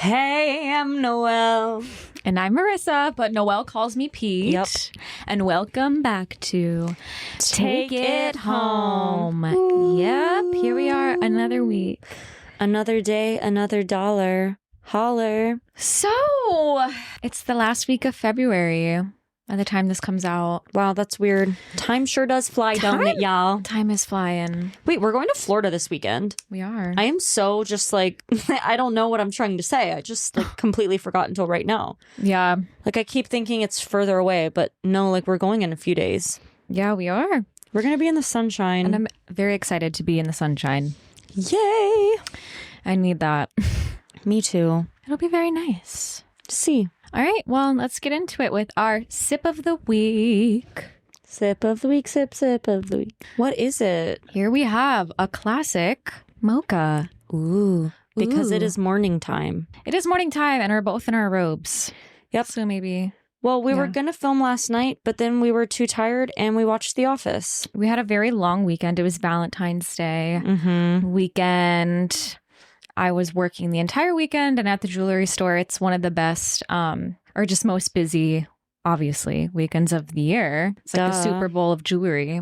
Hey, I'm Noelle. And I'm Marisa, but Noelle calls me Pete. Yep. And welcome back to Take It Home. Ooh. Yep, here we are, another week. Another day, another dollar. Holler. So, it's the last week of February by the time this comes out. Wow, that's weird. Time sure does fly, don't it, y'all? Time is flying. Wait, we're going to Florida this weekend. We are. I am so just like, I don't know what I'm trying to say. I just like completely forgot until right now. Yeah. Like I keep thinking it's further away, but no, like we're going in a few days. Yeah, we are. We're going to be in the sunshine. And I'm very excited to be in the sunshine. Yay! I need that. Me too. It'll be very nice. See. All right, well, let's get into it with our sip of the week. Sip of the week, sip of the week. What is it? Here we have a classic mocha. Ooh. Because it Ooh. is morning time. It is morning time and we're both in our robes. Yep. So maybe Well, we were Yeah. going to film last night, but then we were too tired and we watched The Office. we had a very long weekend. It was Valentine's Day Mm-hmm. weekend. I was working the entire weekend and at the jewelry store. It's one of the best or just most busy, obviously, weekends of the year. It's like the Duh. Super Bowl of jewelry.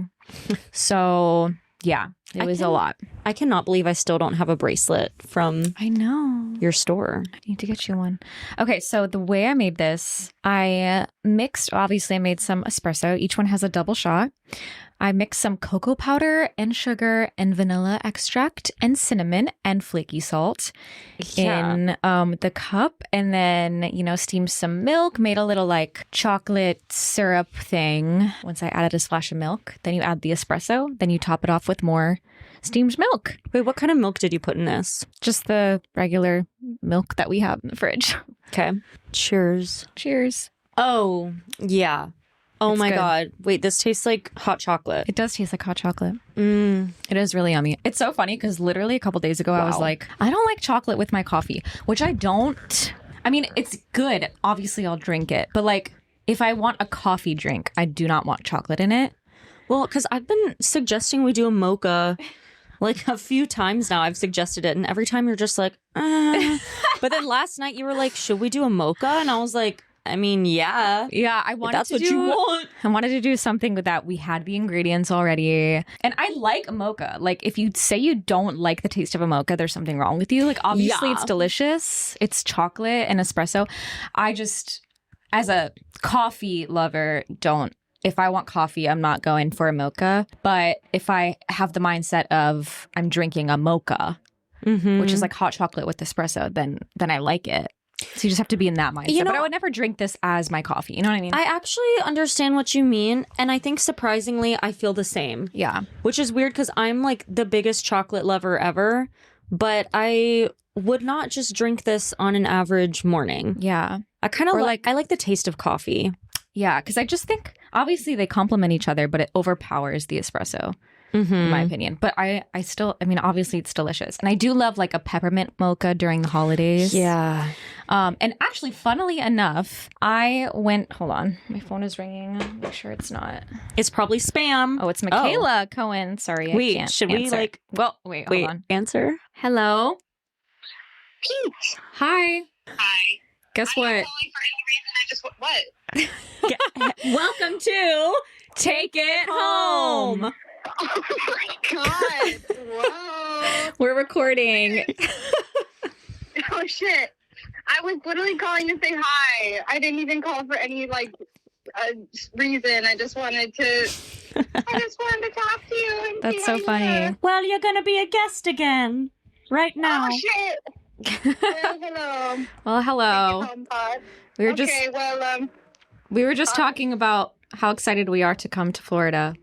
So yeah, it was a lot. I cannot believe I still don't have a bracelet from I know. your store. I need to get you one. Okay, so the way I made this, I obviously I made some espresso. Each one has a double shot. I mixed some cocoa powder and sugar and vanilla extract and cinnamon and flaky salt in the cup. And then, steamed some milk, made a little like chocolate syrup thing. Once I added a splash of milk, then you add the espresso, then you top it off with more steamed milk. Wait, what kind of milk did you put in this? Just the regular milk that we have in the fridge. Okay. Cheers. Cheers. Oh, yeah. Oh It's my good. God. Wait, this tastes like hot chocolate. It does taste like hot chocolate. Mm. It is really yummy. It's so funny because literally a couple days ago, I was Wow. like, I don't like chocolate with my coffee, which I don't. I mean, it's good. Obviously, I'll drink it. But like, if I want a coffee drink, I do not want chocolate in it. Well, because I've been suggesting we do a mocha like a few times now. I've suggested it. And every time you're just like, But then last night you were like, should we do a mocha? And I was like, I mean, yeah. Yeah, I wanted That's to what do. you want. I wanted to do something with that. We had the ingredients already. And I like a mocha. Like, if you say you don't like the taste of a mocha, there's something wrong with you. Like, obviously, Yeah. it's delicious. It's chocolate and espresso. I just, as a coffee lover, don't. If I want coffee, I'm not going for a mocha. But if I have the mindset of I'm drinking a mocha, Mm-hmm. which is like hot chocolate with espresso, then I like it. So you just have to be in that mindset. But I would never drink this as my coffee. You know what I mean? I actually understand what you mean. And I think surprisingly, I feel the same. Yeah. Which is weird because I'm like the biggest chocolate lover ever. But I would not just drink this on an average morning. Yeah. I kind of Or I like the taste of coffee. Yeah, because I just think obviously they complement each other, but it overpowers the espresso, in my opinion. But I still, I mean, obviously it's delicious. And I do love like a peppermint mocha during the holidays. Yeah. And actually, funnily enough, hold on, my phone is ringing. Make sure it's not. It's probably spam. Oh, it's Michaela Cohen. Sorry, Wait, I can't should we answer. like... Well, wait, hold on. Answer? Hello. Pete. Hi. Hi. Guess I'm what? not calling for any reason. I just what? Welcome to Take It Home. Oh my god! Whoa! We're recording. Oh shit! I was literally calling to say hi. I didn't even call for any reason. I just wanted to. I just wanted to talk to you. And That's see so how you funny. were. Well, you're going to be a guest again. Right now. Oh shit! Well, hello. Well, hello. Home pod. We were Okay. Well, We were just talking about how excited we are to come to Florida.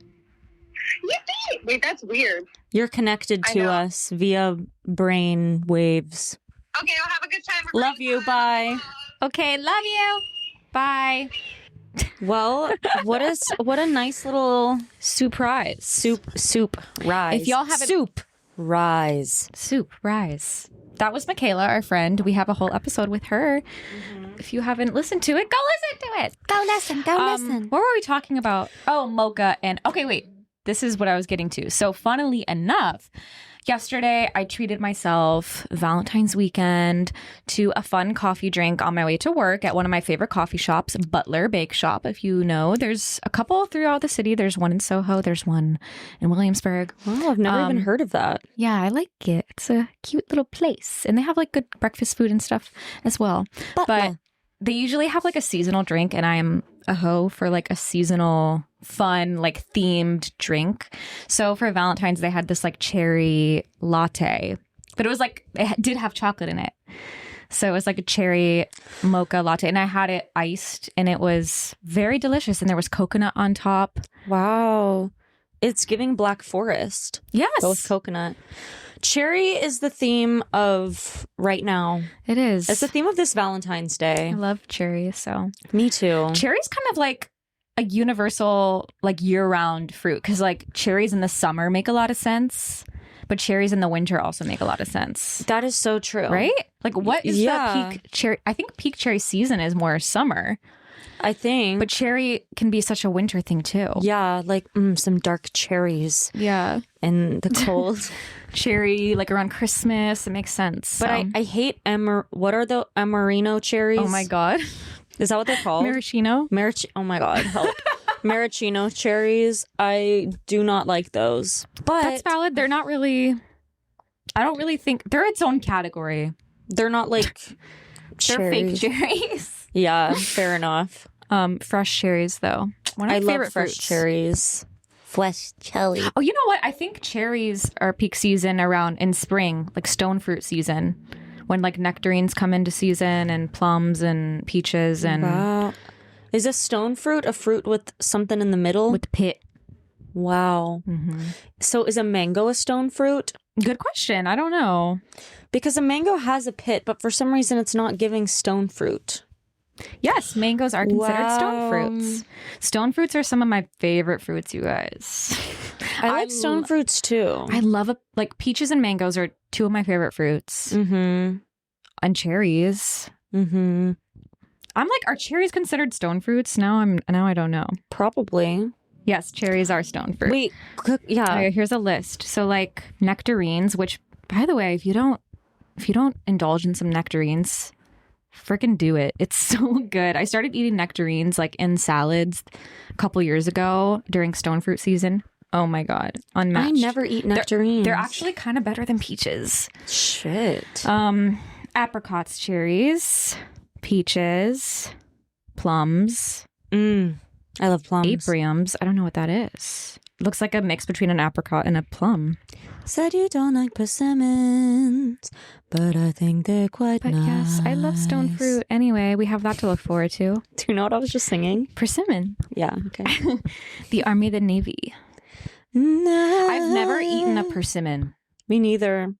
yippee! Wait, that's weird. You're connected I to know. us via brain waves. Okay, I'll have a good time. Love you. Bye. Okay, love you. Bye. Well, what a nice little Surprise. soup rise. If y'all haven't- soup rise. Soup rise. That was Michaela, our friend. We have a whole episode with her. If you haven't listened to it, go listen to it. Go listen. Go listen. What were we talking about? Oh, mocha and... Okay, wait. this is what I was getting to. So funnily enough, yesterday I treated myself Valentine's weekend to a fun coffee drink on my way to work at one of my favorite coffee shops, Butler Bake Shop. If you know, there's a couple throughout the city. There's one in Soho. There's one in Williamsburg. Wow, I've never even heard of that. Yeah, I like it. It's a cute little place. And they have like good breakfast food and stuff as well. But they usually have like a seasonal drink, and I'm a hoe for like a seasonal fun like themed drink. So for Valentine's they had this like cherry latte, but it was like it did have chocolate in it. So it was like a cherry mocha latte, and I had it iced, and it was very delicious, and there was coconut on top. Wow. It's giving Black Forest. Yes. But with coconut. Cherry is the theme of right now. It is. It's the theme of this Valentine's Day. I love cherries, so. Me too. Cherry's kind of like a universal, like year-round fruit, because like cherries in the summer make a lot of sense, but cherries in the winter also make a lot of sense. That is so true. Right? Like what is the peak cherry? I think peak cherry season is more summer. I think. But cherry can be such a winter thing too. Yeah, like some dark cherries. Yeah. And the cold. Cherry, like around Christmas, it makes sense. But I hate what are the Amarino cherries? Oh my God. Is that what they're called? Maraschino? Oh my God, help. Maraschino cherries. I do not like those. But that's valid. They're not really, I don't really think, they're its own category. They're not like They're fake cherries. Yeah, fair enough. Fresh cherries though. One of my favorite love fresh cherries. Fresh cherry. Oh, you know what? I think cherries are peak season around in spring, like stone fruit season, when like nectarines come into season, and plums and peaches and. Wow. Is a stone fruit a fruit with something in the middle? With pit. Wow. Mm-hmm. So is a mango a stone fruit? Good question. I don't know. Because a mango has a pit, but for some reason it's not giving stone fruit. Yes, mangoes are considered stone fruits. Stone fruits are some of my favorite fruits, you guys. I like stone fruits too. I love like peaches and mangoes are two of my favorite fruits. Mm-hmm. And cherries. Mm-hmm. I'm like, are cherries considered stone fruits? Now I don't know. Probably. Yes, cherries are stone fruit. Wait, yeah. Okay, here's a list. So like nectarines, which by the way, if you don't indulge in some nectarines, freaking do it. It's so good. I started eating nectarines like in salads a couple years ago during stone fruit season. Oh my God. Unmatched. I never eat nectarines. They're actually kind of better than peaches. Shit. Apricots, cherries, peaches, plums. I love plums. Apriums. I don't know what that is. Looks like a mix between an apricot and a plum. Said you don't like persimmons, but I think they're quite nice. Yes, I love stone fruit. Anyway, we have that to look forward to. Do you know what I was just singing? Persimmon. Yeah, okay. The Army, the Navy. I've never eaten a persimmon. Me neither.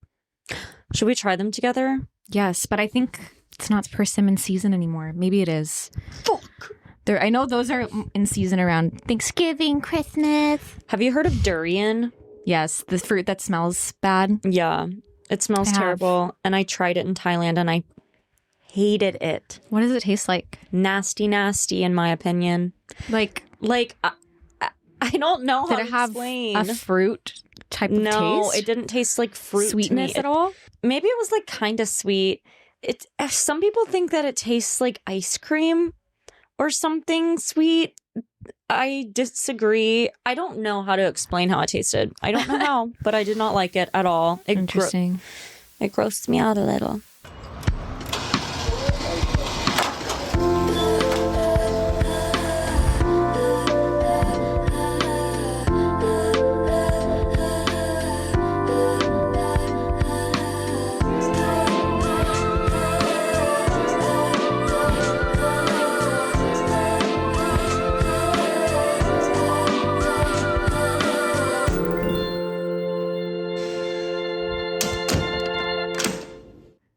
Should we try them together? Yes, but I think it's not persimmon season anymore. Maybe it is. Fuck. I know those are in season around Thanksgiving, Christmas. Have you heard of durian? Yes, the fruit that smells bad. Yeah, it smells terrible. And I tried it in Thailand and I hated it. What does it taste like? Nasty, in my opinion. Like I don't know how to explain. A fruit type of taste? No, it didn't taste like fruit. Sweetness at all? Maybe it was like kind of sweet. Some people think that it tastes like ice cream or something sweet. I disagree. I don't know how to explain how it tasted. I don't know how, but I did not like it at all. Interesting. It grossed me out a little.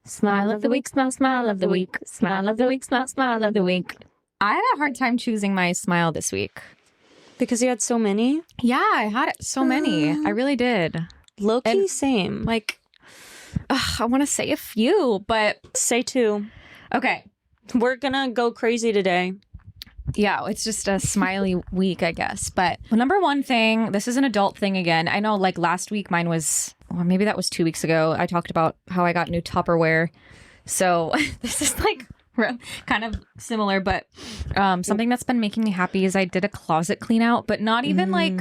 Smile of the week, smile of the week. Smile of the week, smile of the week. I had a hard time choosing my smile this week. Because you had so many? Yeah, I had so many. I really did. Low-key, same. Like, I want to say a few, but... Say two. Okay. We're gonna go crazy today. Yeah, it's just a smiley week, I guess. But number one thing, this is an adult thing again. I know like last week mine was, or maybe that was 2 weeks ago. I talked about how I got new Tupperware. So this is like kind of similar, but something that's been making me happy is I did a closet clean out, but not even like,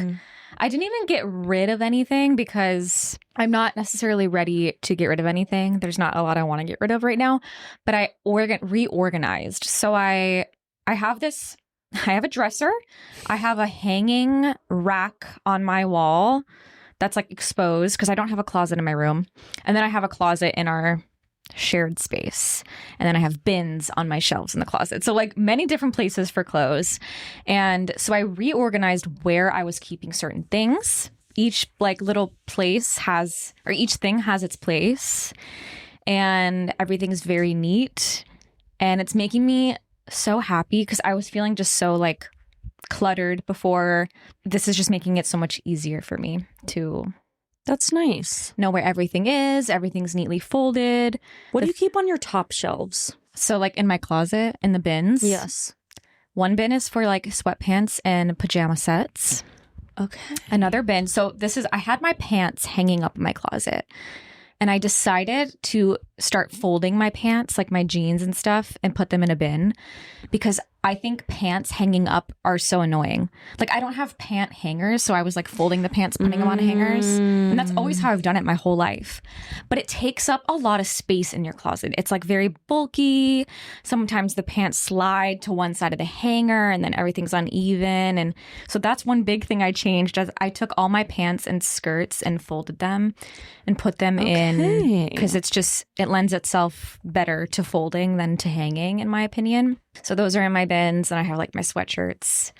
I didn't even get rid of anything because I'm not necessarily ready to get rid of anything. There's not a lot I want to get rid of right now, but I reorganized. So I have this, I have a dresser. I have a hanging rack on my wall that's like exposed because I don't have a closet in my room. And then I have a closet in our shared space. And then I have bins on my shelves in the closet. So like many different places for clothes. And so I reorganized where I was keeping certain things. Each like little place has, or each thing has its place. And everything's very neat. And it's making me so happy because I was feeling just so like cluttered before. This is just making it so much easier for me to That's nice. know where everything is. Everything's neatly folded. What do you keep on your top shelves? So like in my closet, in the bins. Yes. One bin is for like sweatpants and pajama sets. Okay. Another bin. So I had my pants hanging up in my closet. And I decided to start folding my pants, like my jeans and stuff, and put them in a bin because I think pants hanging up are so annoying. Like I don't have pant hangers, so I was like folding the pants, putting them on hangers. And that's always how I've done it my whole life. But it takes up a lot of space in your closet. It's like very bulky. Sometimes the pants slide to one side of the hanger and then everything's uneven. And so that's one big thing I changed. As I took all my pants and skirts and folded them and put them in because it lends itself better to folding than to hanging, in my opinion. So those are in my bins, and I have like my sweatshirts.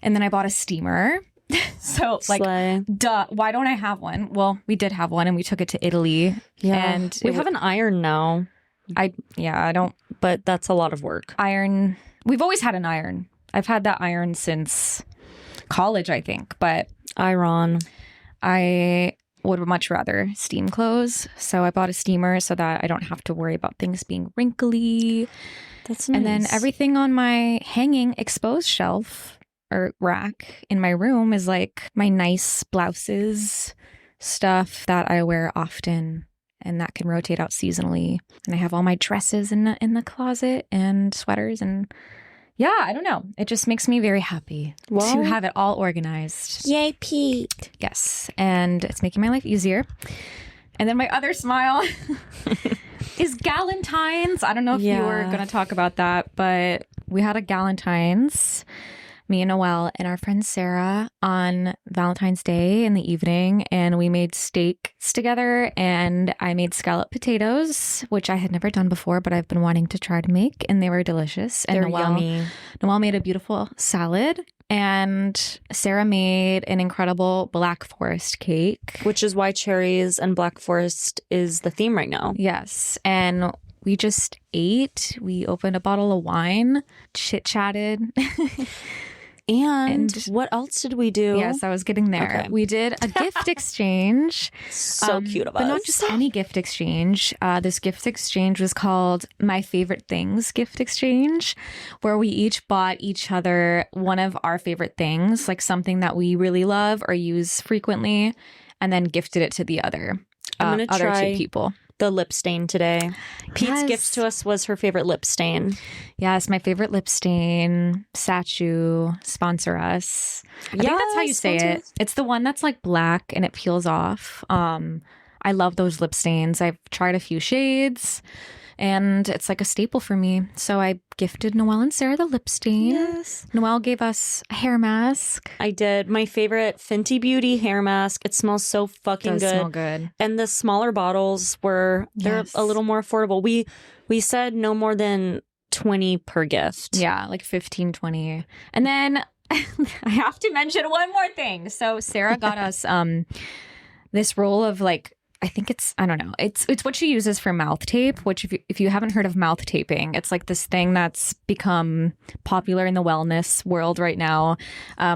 And then I bought a steamer. So like, duh, why don't I have one? Well, we did have one and we took it to Italy. Yeah. And we have an iron now. I don't. But that's a lot of work. Iron. We've always had an iron. I've had that iron since college, I think. But Iron. I would much rather steam clothes. So I bought a steamer so that I don't have to worry about things being wrinkly. That's nice. And then everything on my hanging exposed shelf or rack in my room is like my nice blouses, stuff that I wear often and that can rotate out seasonally. And I have all my dresses in the closet and sweaters. And yeah, I don't know. It just makes me very happy to have it all organized. Yay, Pete. Yes. And it's making my life easier. And then my other smile is Galentine's. I don't know if you were going to talk about that, but we had a Galentine's, me and Noelle and our friend Sarah, on Valentine's Day in the evening, and we made steaks together, and I made scalloped potatoes, which I had never done before, but I've been wanting to try to make, and they were delicious. And They're yummy. Noelle made a beautiful salad, and Sarah made an incredible Black Forest cake. Which is why cherries and Black Forest is the theme right now. Yes, and we just ate. We opened a bottle of wine, chit-chatted. And what else did we do? Yes, I was getting there. Okay. We did a gift exchange. So cute of us. But not just any gift exchange. This gift exchange was called My Favorite Things Gift Exchange, where we each bought each other one of our favorite things, like something that we really love or use frequently, and then gifted it to the other I'm gonna try two people. The lip stain today. Pete's gift to us was her favorite lip stain. Yes, my favorite lip stain. Sachu, sponsor us. I think that's how you say it. It's the one that's like black and it peels off. I love those lip stains. I've tried a few shades and it's like a staple for me. So I gifted Noelle and Sarah the lip stain. Yes. Noelle gave us a hair mask. I did. My favorite Fenty Beauty hair mask. It smells so fucking good. Smell good. And the smaller bottles they're a little more affordable. We said no more than 20 per gift. Yeah, like 15, 20. And then I have to mention one more thing. So Sarah got us this roll of like, I think I don't know. It's what she uses for mouth tape, which if you haven't heard of mouth taping, it's like this thing that's become popular in the wellness world right now.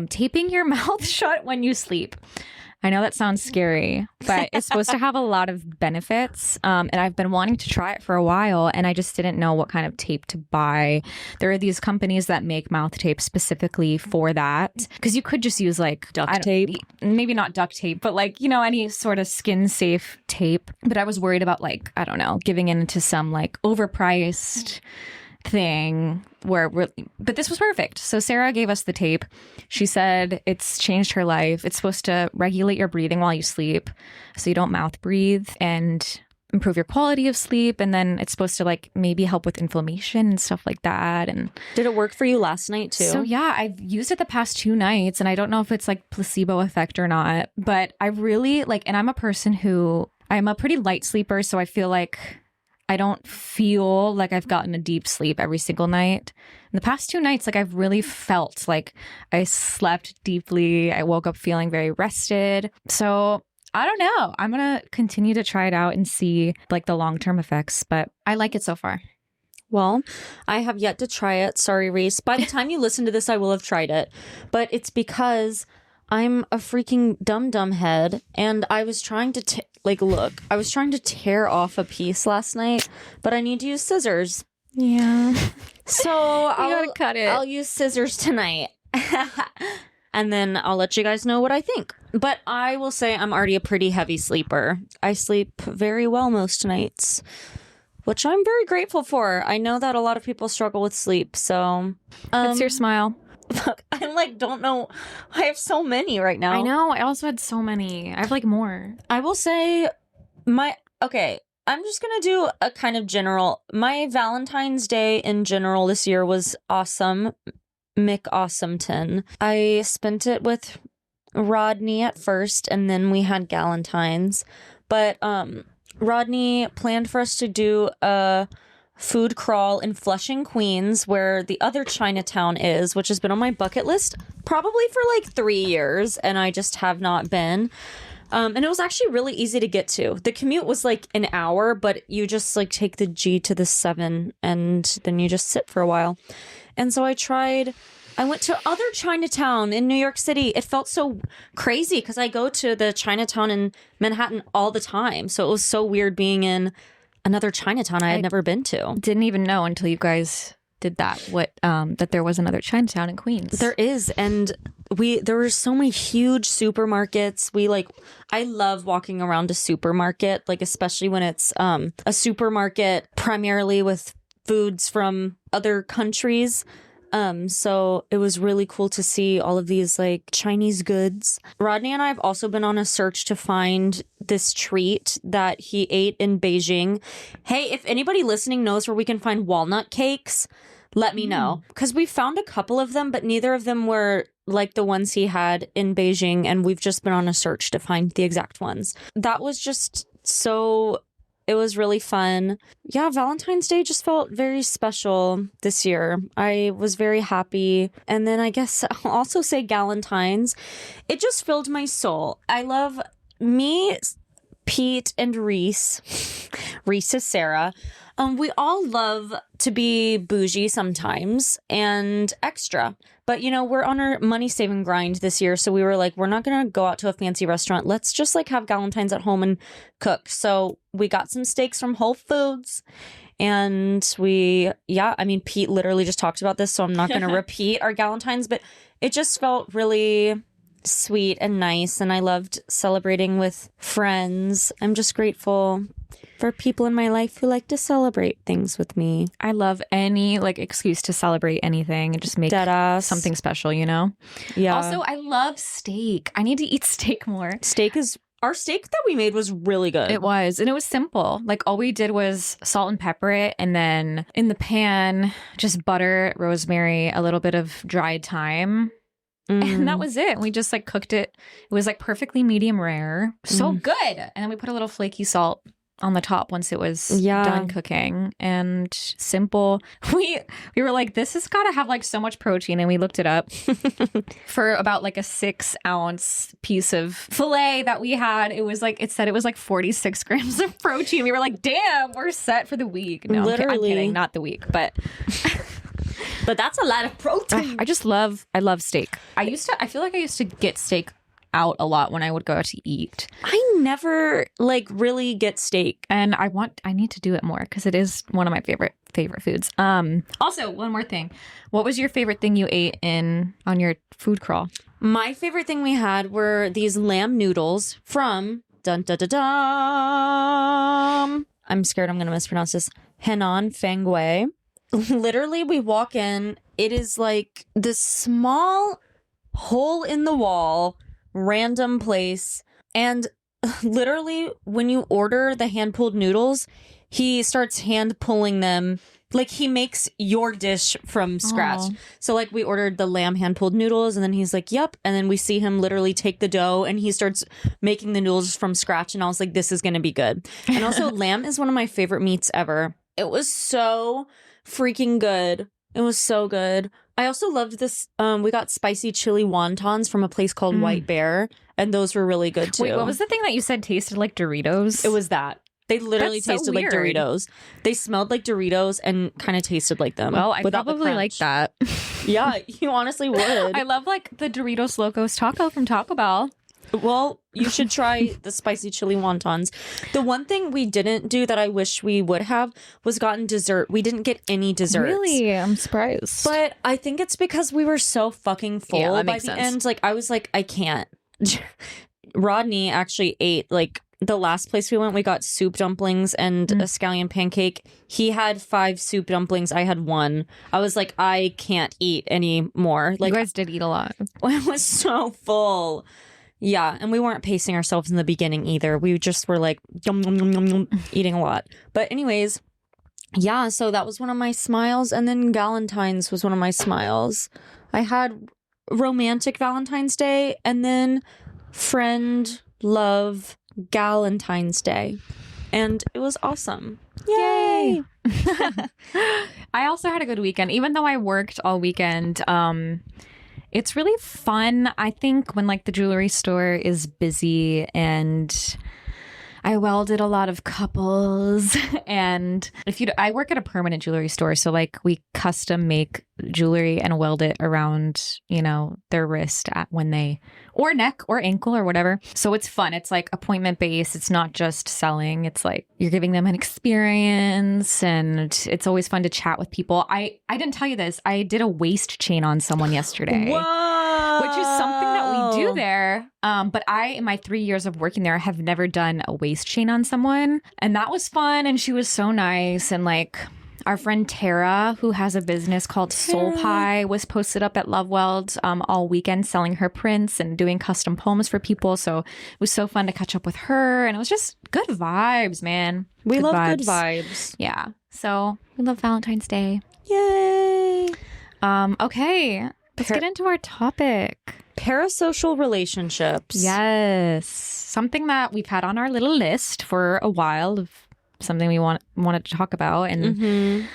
Taping your mouth shut when you sleep. I know that sounds scary, but it's supposed to have a lot of benefits. And I've been wanting to try it for a while, and I just didn't know what kind of tape to buy. There are these companies that make mouth tape specifically for that. Because you could just use like Duct tape. Maybe not duct tape, but like, you know, any sort of skin safe tape. But I was worried about like, I don't know, giving into some like overpriced thing but this was perfect. So Sarah gave us the tape. She said it's changed her life. It's supposed to regulate your breathing while you sleep so you don't mouth breathe and improve your quality of sleep. And then it's supposed to like maybe help with inflammation and stuff like that. And did it work for you last night too? So yeah, I've used it the past 2 nights, and I don't know if it's like placebo effect or not, but I really like, and I'm a person who, I'm a pretty light sleeper. So I feel like I don't feel like I've gotten a deep sleep every single night. In the past 2 nights, like I've really felt like I slept deeply. I woke up feeling very rested. So I don't know. I'm going to continue to try it out and see like the long-term effects, but I like it so far. Well, I have yet to try it. Sorry, Reese. By the time you listen to this, I will have tried it. But it's because I'm a freaking dumb head, and I was trying to I was trying to tear off a piece last night, but I need to use scissors. Yeah. So You gotta cut it. I'll use scissors tonight. And then I'll let you guys know what I think. But I will say I'm already a pretty heavy sleeper. I sleep very well most nights, which I'm very grateful for. I know that a lot of people struggle with sleep, so It's your smile. Fuck, I like don't know. I have so many right now. I know. I also had so many. I have like more. I will say I'm just gonna do a kind of general. My Valentine's Day in general this year was awesome. McAwesometon. I spent it with Rodney at first, and then we had Galentine's. But Rodney planned for us to do a food crawl in Flushing, Queens, where the other Chinatown is, which has been on my bucket list probably for like 3 years, and I just have not been. And it was actually really easy to get to. The commute was like an hour, but you just like take the G to the 7 and then you just sit for a while. And so I went to other Chinatown in New York City. It felt so crazy because I go to the Chinatown in Manhattan all the time. So it was so weird being in another Chinatown I had never been to. Didn't even know until you guys did that that there was another Chinatown in Queens. There is, and there were so many huge supermarkets. I love walking around a supermarket, like especially when it's a supermarket primarily with foods from other countries. So it was really cool to see all of these like Chinese goods. Rodney and I have also been on a search to find this treat that he ate in Beijing. Hey, if anybody listening knows where we can find walnut cakes, let me know. Because we found a couple of them, but neither of them were like the ones he had in Beijing. And we've just been on a search to find the exact ones. That was just it was really fun. Yeah, Valentine's Day just felt very special this year. I was very happy. And then I guess I'll also say Galentine's. It just filled my soul. I love me, Pete, and Reese. Reese is Sarah. We all love to be bougie sometimes and extra. But, we're on our money-saving grind this year. So we were like, we're not going to go out to a fancy restaurant. Let's just like have Galentine's at home and cook. So we got some steaks from Whole Foods. And Pete literally just talked about this. So I'm not going to repeat our Galentine's. But it just felt really sweet and nice. And I loved celebrating with friends. I'm just grateful for people in my life who like to celebrate things with me. I love any like excuse to celebrate anything and just make something special, Yeah. Also, I love steak. I need to eat steak more. Our steak that we made was really good. It was. And it was simple. Like all we did was salt and pepper it. And then in the pan, just butter, rosemary, a little bit of dried thyme. And that was it. We just like cooked it. It was like perfectly medium rare. So good. And then we put a little flaky salt on the top once it was done cooking, and simple. We were like, this has got to have like so much protein, and we looked it up. For about like a 6-ounce piece of filet that we had, it said it was like 46 grams of protein. We were like, damn, we're set for the week. No, I'm kidding, not the week, but but that's a lot of protein. I love steak. I feel like I used to get steak out a lot when I would go out to eat. I never like really get steak. And I need to do it more because it is one of my favorite foods. Also, one more thing. What was your favorite thing you ate on your food crawl? My favorite thing we had were these lamb noodles from dun dun dun dun. I'm scared I'm going to mispronounce this. Henan Fangwei. Literally, we walk in. It is like this small hole in the wall, random place. And literally, when you order the hand-pulled noodles, he starts hand-pulling them. Like, he makes your dish from scratch. Aww. So, like, we ordered the lamb hand-pulled noodles, and then he's like, yep. And then we see him literally take the dough, and he starts making the noodles from scratch. And I was like, this is going to be good. And also, lamb is one of my favorite meats ever. It was so freaking good. It was so good. I also loved this. We got spicy chili wontons from a place called White Bear, and those were really good, too. Wait, what was the thing that you said tasted like Doritos? It was that. They literally That's so tasted like weird. Doritos. They smelled like Doritos and kind of tasted like them. Well, I without the probably like crunch. that. Yeah, you honestly would. I love like the Doritos Locos Taco from Taco Bell. Well, you should try the spicy chili wontons. The one thing we didn't do that I wish we would have was gotten dessert. We didn't get any desserts. Really? I'm surprised. But I think it's because we were so fucking full Yeah, that by makes the sense. end. Like, I was like, I can't. Rodney actually ate, like, the last place we went, we got soup dumplings and a scallion pancake. He had 5 soup dumplings. I had 1. I was like, I can't eat anymore. Like, you guys did eat a lot. I was so full. Yeah, and we weren't pacing ourselves in the beginning either. We just were like yum, yum, yum, yum, yum, eating a lot. But anyways, yeah, so that was one of my smiles. And then Galentine's was one of my smiles. I had romantic Valentine's Day and then friend, love, Galentine's Day. And it was awesome. Yay! I also had a good weekend, even though I worked all weekend. It's really fun, I think, when like the jewelry store is busy, and I welded a lot of couples. And I work at a permanent jewelry store, so like we custom make jewelry and weld it around, their wrist or neck or ankle or whatever. So it's fun. It's like appointment based. It's not just selling. It's like you're giving them an experience, and it's always fun to chat with people. I didn't tell you this. I did a waist chain on someone yesterday. Whoa! Which is something that we do there. But in my 3 years of working there, have never done a waist chain on someone. And that was fun. And she was so nice. And like our friend Tara, who has a business called Soul Pie, was posted up at Love Weld all weekend selling her prints and doing custom poems for people. So it was so fun to catch up with her. And it was just good vibes, man. We Good love good vibes. Yeah. So we love Valentine's Day. Yay! Okay. Let's get into our topic. Parasocial relationships. Yes. Something that we've had on our little list for a while of something we wanted to talk about. And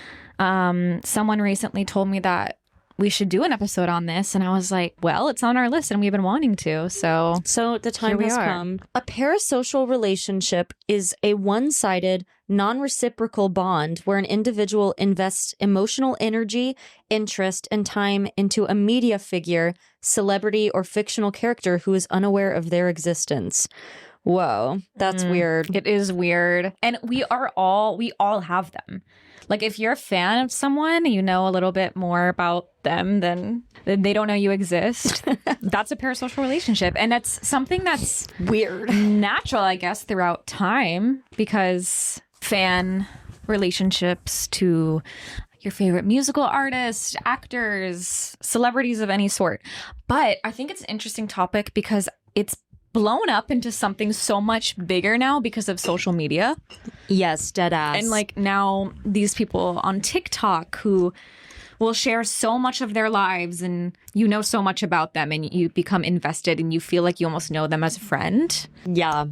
someone recently told me that we should do an episode on this. And I was like, well, it's on our list and we've been wanting to. So the time has come. A parasocial relationship is a one-sided, non-reciprocal bond where an individual invests emotional energy, interest, and time into a media figure, celebrity, or fictional character who is unaware of their existence. Whoa, that's weird. It is weird. And we all have them. Like if you're a fan of someone, you know a little bit more about them than they don't know you exist. That's a parasocial relationship. And that's something that's Weird. natural, I guess, throughout time, because fan relationships to your favorite musical artists, actors, celebrities of any sort. But I think it's an interesting topic because it's blown up into something so much bigger now because of social media. Yes, dead ass. And like now these people on TikTok who will share so much of their lives, and you know so much about them, and you become invested and you feel like you almost know them as a friend. Yeah.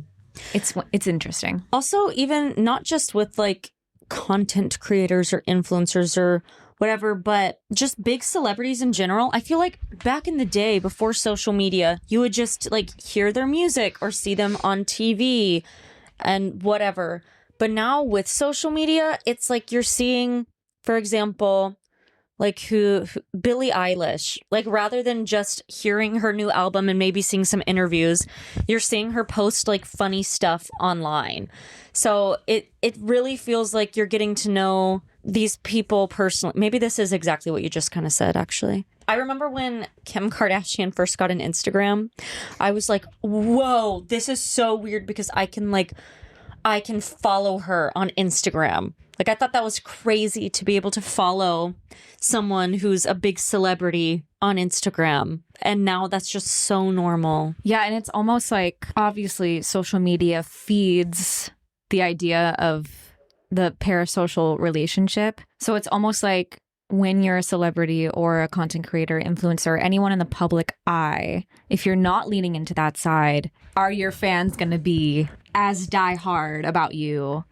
It's interesting. Also, even not just with like content creators or influencers or whatever, but just big celebrities in general. I feel like back in the day before social media, you would just like hear their music or see them on TV and whatever. But now with social media, it's like you're seeing, for example, like who Billie Eilish, like rather than just hearing her new album and maybe seeing some interviews, you're seeing her post like funny stuff online. So it really feels like you're getting to know these people personally. Maybe this is exactly what you just kind of said, actually. I remember when Kim Kardashian first got an Instagram, I was like, whoa, this is so weird because I can follow her on Instagram. Like, I thought that was crazy to be able to follow someone who's a big celebrity on Instagram. And now that's just so normal. Yeah, and it's almost like, obviously, social media feeds the idea of the parasocial relationship. So it's almost like when you're a celebrity or a content creator, influencer, anyone in the public eye, if you're not leaning into that side, are your fans going to be as diehard about you?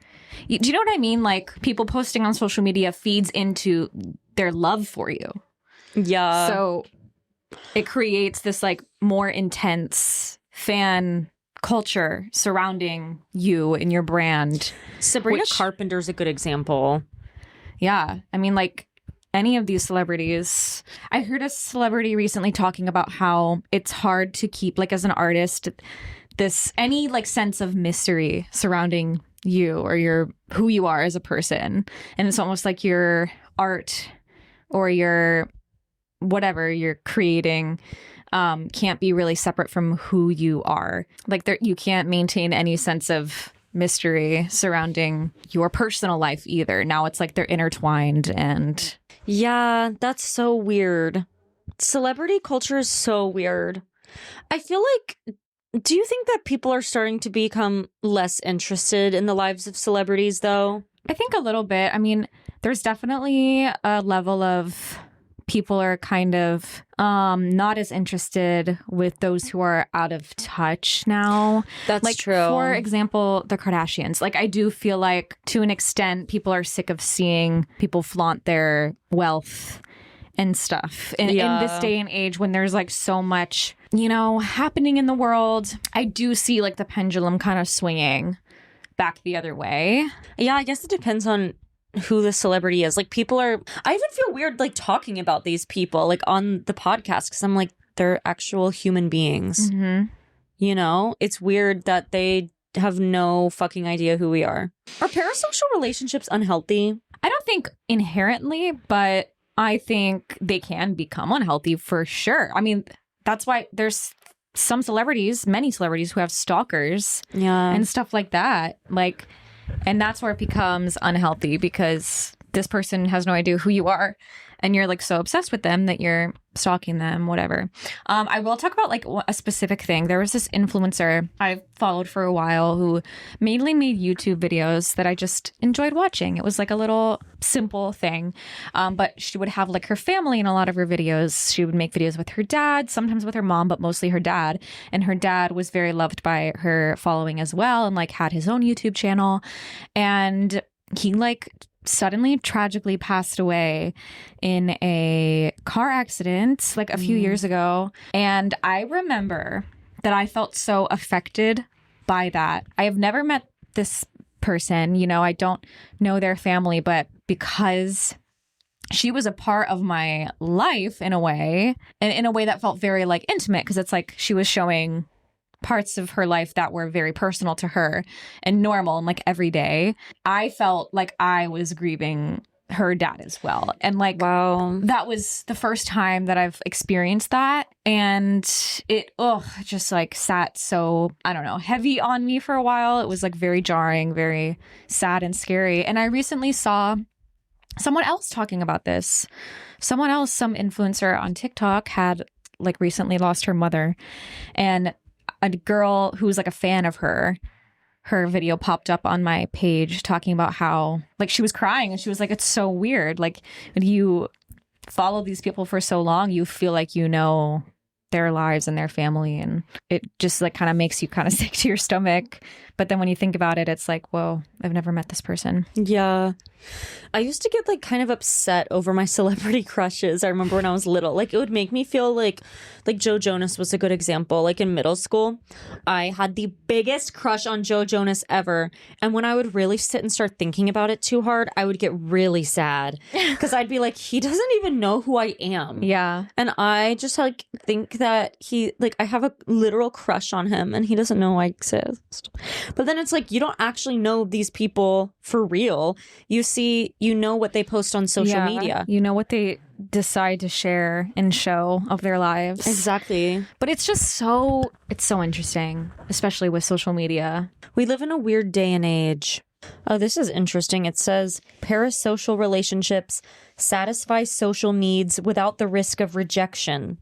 Do you know what I mean? Like, people posting on social media feeds into their love for you. Yeah. So it creates this like more intense fan culture surrounding you and your brand. Sabrina Carpenter's a good example. Yeah. I mean, like, any of these celebrities. I heard a celebrity recently talking about how it's hard to keep, like, as an artist, any like sense of mystery surrounding you or who you are as a person. And it's almost like your art or your whatever you're creating can't be really separate from who you are. Like, you can't maintain any sense of mystery surrounding your personal life either. Now it's like they're intertwined. And yeah, that's so weird. Celebrity culture is so weird. I feel like, do you think that people are starting to become less interested in the lives of celebrities, though? I think a little bit. I mean, there's definitely a level of people are kind of not as interested with those who are out of touch now. That's like, true. For example, the Kardashians. Like, I do feel like to an extent people are sick of seeing people flaunt their wealth and stuff in this day and age when there's like so much, happening in the world. I do see like the pendulum kind of swinging back the other way. Yeah, I guess it depends on who the celebrity is. Like, I even feel weird like talking about these people like on the podcast because I'm like, they're actual human beings. Mm-hmm. It's weird that they have no fucking idea who we are. Are parasocial relationships unhealthy? I don't think inherently, but I think they can become unhealthy for sure. I mean, that's why there's many celebrities who have stalkers and stuff like that. Like, and that's where it becomes unhealthy because this person has no idea who you are and you're like so obsessed with them that you're stalking them, whatever. I will talk about like a specific thing. There was this influencer I followed for a while who mainly made YouTube videos that I just enjoyed watching. It was like a little simple thing. But she would have like her family in a lot of her videos. She would make videos with her dad, sometimes with her mom, but mostly her dad. And her dad was very loved by her following as well and like had his own YouTube channel. And he like suddenly tragically passed away in a car accident like a few years ago. And I remember that I felt so affected by that. I have never met this person, I don't know their family, but because she was a part of my life in a way, and in a way that felt very like intimate, because it's like she was showing parts of her life that were very personal to her and normal and like every day. I felt like I was grieving her dad as well. And like, wow, that was the first time that I've experienced that. And it just like sat so, I don't know, heavy on me for a while. It was like very jarring, very sad and scary. And I recently saw someone else talking about this. Some influencer on TikTok had like recently lost her mother, and a girl who was like a fan of her video popped up on my page talking about how like she was crying and she was like, it's so weird. Like, when you follow these people for so long, you feel like their lives and their family, and it just like kind of makes you kind of sick to your stomach. But then when you think about it, it's like, whoa, I've never met this person. Yeah. I used to get like kind of upset over my celebrity crushes. I remember when I was little, like it would make me feel like Joe Jonas was a good example. Like in middle school, I had the biggest crush on Joe Jonas ever. And when I would really sit and start thinking about it too hard, I would get really sad because I'd be like, he doesn't even know who I am. Yeah. And I just like think that I have a literal crush on him and he doesn't know I exist. But then it's like, you don't actually know these people for real. You know what they post on social media. You know what they decide to share and show of their lives. Exactly. But it's so interesting, especially with social media. We live in a weird day and age. Oh, this is interesting. It says parasocial relationships satisfy social needs without the risk of rejection.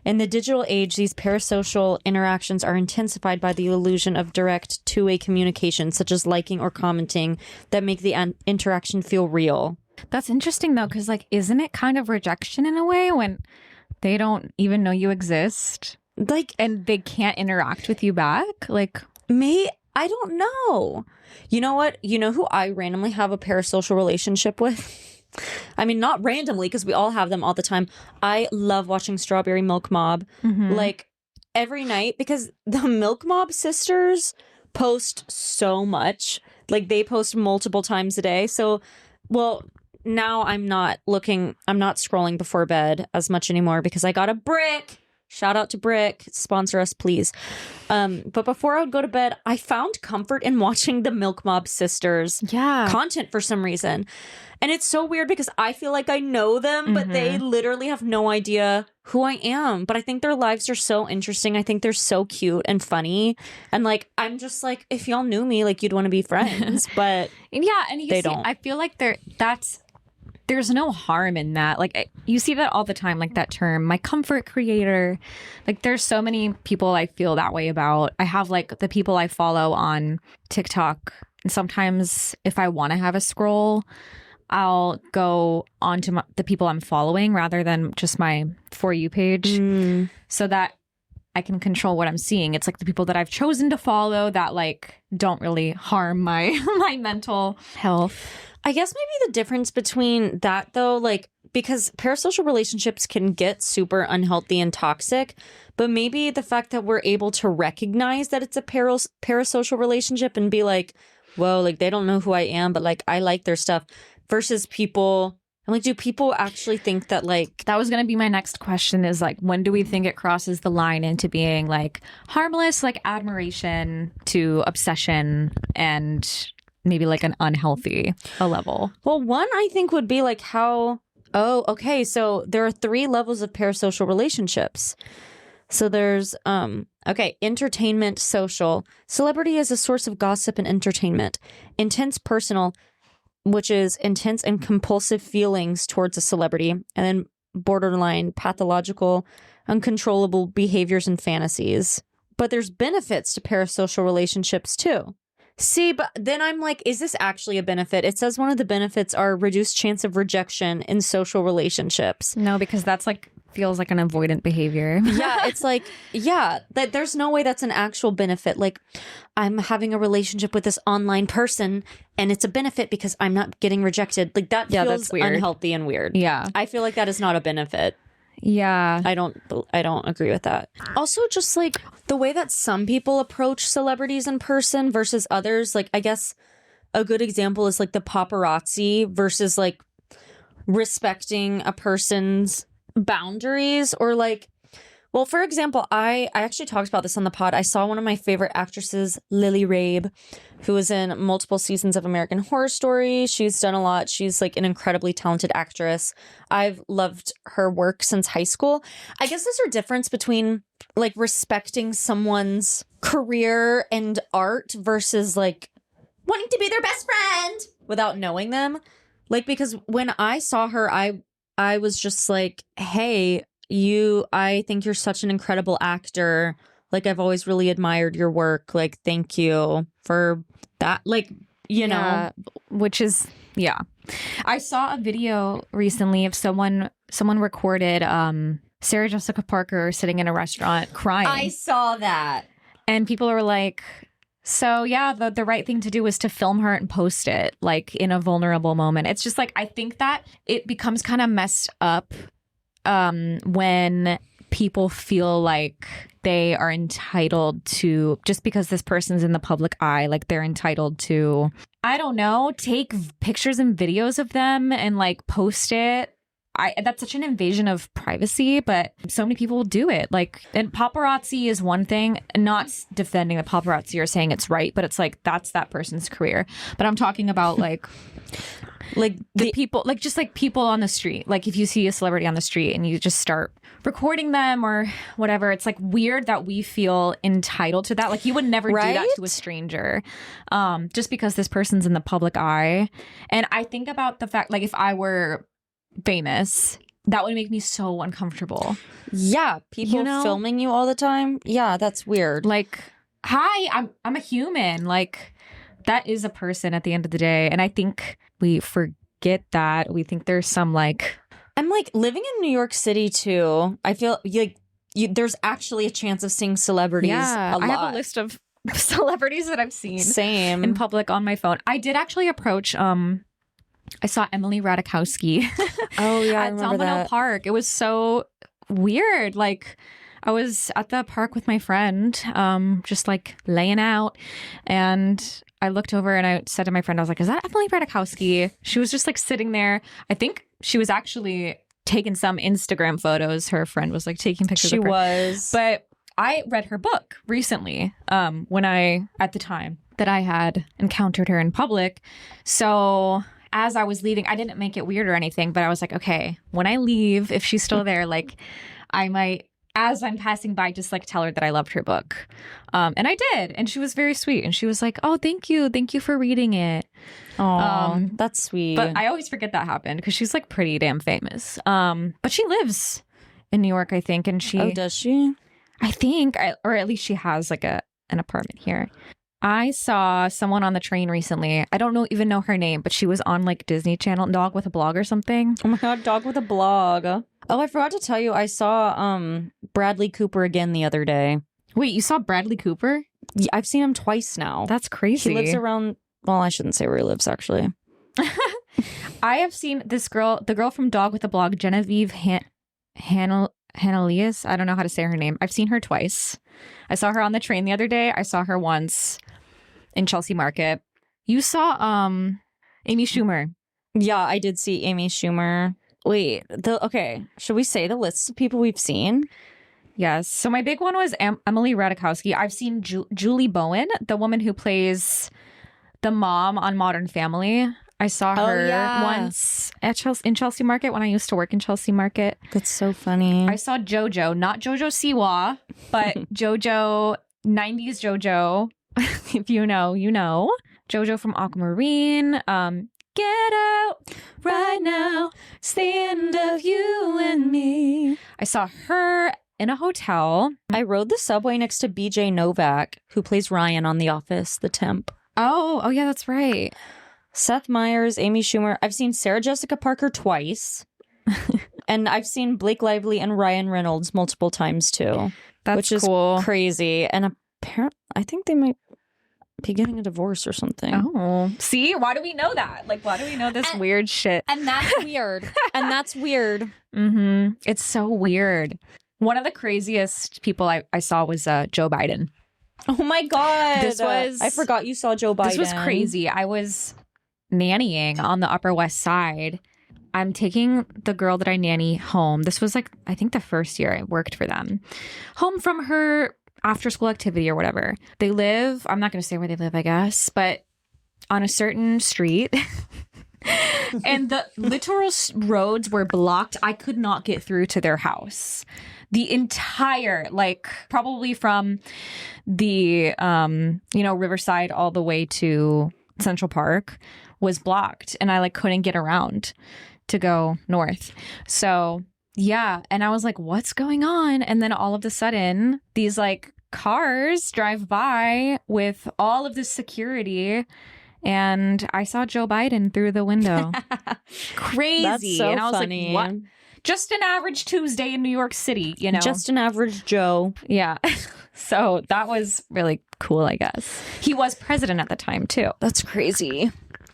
In the digital age, these parasocial interactions are intensified by the illusion of direct two-way communication, such as liking or commenting, that make the interaction feel real. That's interesting, though, because, like, isn't it kind of rejection in a way when they don't even know you exist? Like, and they can't interact with you back? Like, I don't know. You know what? You know who I randomly have a parasocial relationship with? I mean, not randomly, because we all have them all the time. I love watching Strawberry Milk Mob like every night, because the Milk Mob sisters post so much. Like they post multiple times a day. So, well, now I'm not scrolling before bed as much anymore because I got a Brick. Shout out to Brick. Sponsor us, please. But before I would go to bed, I found comfort in watching the Milk Mob sisters content for some reason. And it's so weird because I feel like I know them, but they literally have no idea who I am. But I think their lives are so interesting. I think they're so cute and funny. And like, I'm just like, if y'all knew me, like you'd want to be friends. But yeah, and they don't. I feel like there's no harm in that. Like you see that all the time, like that term, my comfort creator. Like there's so many people I feel that way about. I have like the people I follow on TikTok. And sometimes if I want to have a scroll, I'll go onto the people I'm following rather than just my For You page so that I can control what I'm seeing. It's like the people that I've chosen to follow that like don't really harm my my mental health. I guess maybe the difference between that, though, like, because parasocial relationships can get super unhealthy and toxic, but maybe the fact that we're able to recognize that it's a parasocial relationship and be like, whoa, like, they don't know who I am, but, like, I like their stuff, versus people. I'm like, do people actually think that, like... That was going to be my next question is, like, when do we think it crosses the line into being, like, harmless, like, admiration to obsession and... maybe like an unhealthy level? Well, one I think would be like okay, so there are 3 levels of parasocial relationships. So there's entertainment social. Celebrity is a source of gossip and entertainment. Intense personal, which is intense and compulsive feelings towards a celebrity. And then borderline pathological, uncontrollable behaviors and fantasies. But there's benefits to parasocial relationships too. See, but then I'm like, is this actually a benefit? It says one of the benefits are reduced chance of rejection in social relationships. No, because that's like feels like an avoidant behavior. Yeah, it's like, yeah, that there's no way that's an actual benefit. Like, I'm having a relationship with this online person and it's a benefit because I'm not getting rejected. Like that feels that's weird. Unhealthy and weird. Yeah. I feel like that is not a benefit. Yeah. I don't agree with that. Also, just like the way that some people approach celebrities in person versus others, like I guess a good example is like the paparazzi versus like respecting a person's boundaries, or like, well, for example, I actually talked about this on the pod. I saw one of my favorite actresses, Lily Rabe, who was in multiple seasons of American Horror Story. She's done a lot. She's like an incredibly talented actress. I've loved her work since high school. I guess there's a difference between like respecting someone's career and art versus like wanting to be their best friend without knowing them. Like, because when I saw her, I was just like, hey, I think you're such an incredible actor. Like, I've always really admired your work. Like, thank you for that. Like, you know, which is, yeah. I saw a video recently of someone recorded Sarah Jessica Parker sitting in a restaurant crying. I saw that. And people are like, so yeah, the right thing to do is to film her and post it like in a vulnerable moment. It's just like, I think that it becomes kind of messed up when people feel like they are entitled to, just because this person's in the public eye, like they're entitled to, I don't know, take pictures and videos of them and like post it. That's such an invasion of privacy, but so many people do it. Like, and paparazzi is one thing, not defending the paparazzi or saying it's right, but it's like, that's that person's career. But I'm talking about like the people, like just like people on the street. Like if you see a celebrity on the street and you just start recording them or whatever, it's like weird that we feel entitled to that. Like you would never do that to a stranger, just because this person's in the public eye. And I think about the fact, like if I were famous, that would make me so uncomfortable. Yeah, people filming you all the time. Yeah, that's weird. Like, hi, I'm a human. Like, that is a person at the end of the day. And I think we forget that. We think there's some like, I'm like living in New York City too. I feel like there's actually a chance of seeing celebrities. Yeah, a lot. I have a list of celebrities that I've seen Same in public on my phone. I did actually approach I saw Emily Ratajkowski oh yeah, I at remember Domino that. Park. It was so weird. Like I was at the park with my friend, just like laying out, and I looked over and I said to my friend, I was like, is that Emily Ratajkowski? She was just like sitting there. I think she was actually taking some Instagram photos. Her friend was like taking pictures of her. She was. But I read her book recently, when at the time that I had encountered her in public. So as I was leaving, I didn't make it weird or anything, but I was like, okay, when I leave, if she's still there, like I might, as I'm passing by, just like tell her that I loved her book. And I did. And she was very sweet. And she was like, oh, thank you. Thank you for reading it. Oh, that's sweet. But I always forget that happened because she's like pretty damn famous. But she lives in New York, I think. And oh, does she? I think, or at least she has like an apartment here. I saw someone on the train recently. I don't even know her name, but she was on like Disney Channel, Dog with a Blog or something. Oh my God, Dog with a Blog. Oh, I forgot to tell you, I saw Bradley Cooper again the other day. Wait, you saw Bradley Cooper? Yeah, I've seen him twice now. That's crazy. He lives around, well, I shouldn't say where he lives, actually. I have seen this girl, the girl from Dog with a Blog, Genevieve Hanelius. I don't know how to say her name. I've seen her twice. I saw her on the train the other day. I saw her once in Chelsea Market. You saw Amy Schumer. Yeah, I did see Amy Schumer. Wait, okay, should we say the list of people we've seen? Yes. So my big one was Emily Ratajkowski. I've seen Julie Bowen, the woman who plays the mom on Modern Family. I saw her once at in Chelsea Market when I used to work in Chelsea Market. That's so funny. I saw JoJo, not JoJo Siwa, but JoJo, 90s JoJo. If you know, you know. JoJo from Aquamarine. Get out right now. It's the end of you and me. I saw her in a hotel. I rode the subway next to BJ Novak, who plays Ryan on The Office, the temp. Oh yeah, that's right. Seth Meyers, Amy Schumer. I've seen Sarah Jessica Parker twice. And I've seen Blake Lively and Ryan Reynolds multiple times too. That's which is cool. Crazy. And apparently, I think they might be getting a divorce or something. Oh, see, why do we know that? Like, why do we know this weird shit? And that's weird. And that's weird. Mm-hmm. It's so weird. One of the craziest people I saw was Joe Biden. Oh my God. I forgot you saw Joe Biden. This was crazy. I was nannying on the Upper West Side. I'm taking the girl that I nanny home. This was like, I think the first year I worked for them. Home from her after school activity or whatever. They live, I'm not going to say where they live, I guess, but on a certain street. And the literal roads were blocked. I could not get through to their house. The entire, like, probably from the, Riverside all the way to Central Park was blocked. And I, like, couldn't get around to go north. So, yeah. And I was like, what's going on? And then all of a sudden, these, like, cars drive by with all of this security. And I saw Joe Biden through the window. Crazy. That's so and I was funny. like, what? just an average Tuesday in New York City, you know? Just an average Joe. Yeah. So that was really cool, I guess. He was president at the time, too. That's crazy.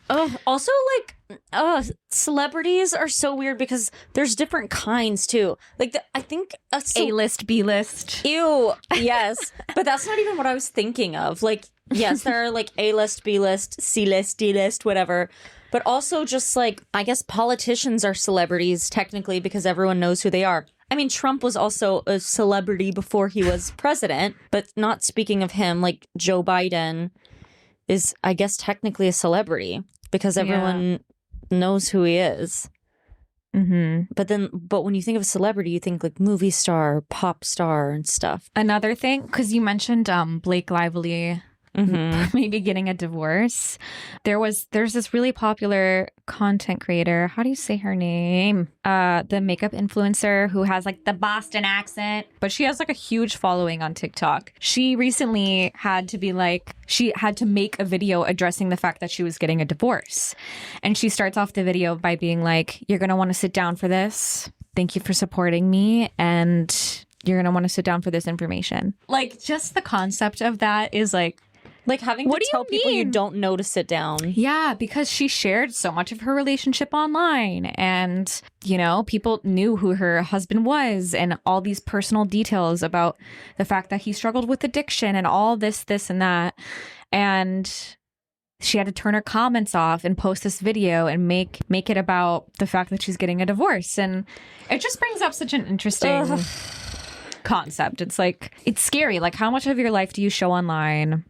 Also, like, celebrities are so weird because there's different kinds too. Like, I think A-list, B-list. Ew, yes, but that's not even what I was thinking of. Like, yes, there are like A-list, B-list, C-list, D-list, whatever. But also, just like, I guess politicians are celebrities technically because everyone knows who they are. I mean, Trump was also a celebrity before he was president, but not speaking of him, like Joe Biden is, I guess, technically a celebrity because everyone knows who he is. Mm-hmm. But when you think of a celebrity, you think like movie star, pop star, and stuff. Another thing, because you mentioned Blake Lively maybe getting a divorce. There's this really popular content creator. How do you say her name? The makeup influencer who has like the Boston accent, but she has like a huge following on TikTok. She recently had to make a video addressing the fact that she was getting a divorce. And she starts off the video by being like, "You're going to want to sit down for this. Thank you for supporting me. And you're going to want to sit down for this information." Like, just the concept of that is like having to tell people you don't know to sit down. Yeah, because she shared so much of her relationship online and, you know, people knew who her husband was and all these personal details about the fact that he struggled with addiction and all this, and that. And she had to turn her comments off and post this video and make it about the fact that she's getting a divorce. And it just brings up such an interesting concept. It's like, it's scary. Like, how much of your life do you show online?